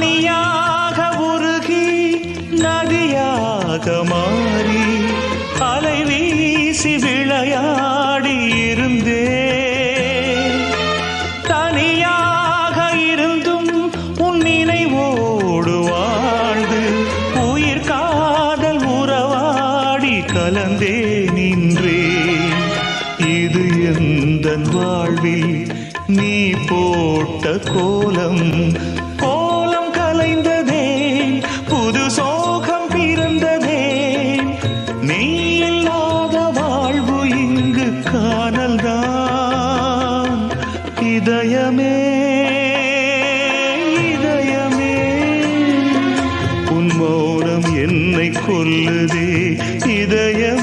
பனியாக உருகி நதியாக மாறி அலை வீசி விளையாடி இருந்தே தனியாக இருந்தும் உன் நினைவோடு வாழ்ந்து உயிர் காதல் உறவாடி கலந்தே நின்றே இது எந்தன் வாழ்வில் நீ போட்ட கோலம் கோலம் கலைந்ததே புது சோகம் பிறந்ததே நீ இல்லாத வாழ்வு இங்கு காணல்தான் இதயமே இதயமே உன் மௌனம் என்னை கொல்லுதே இதயமே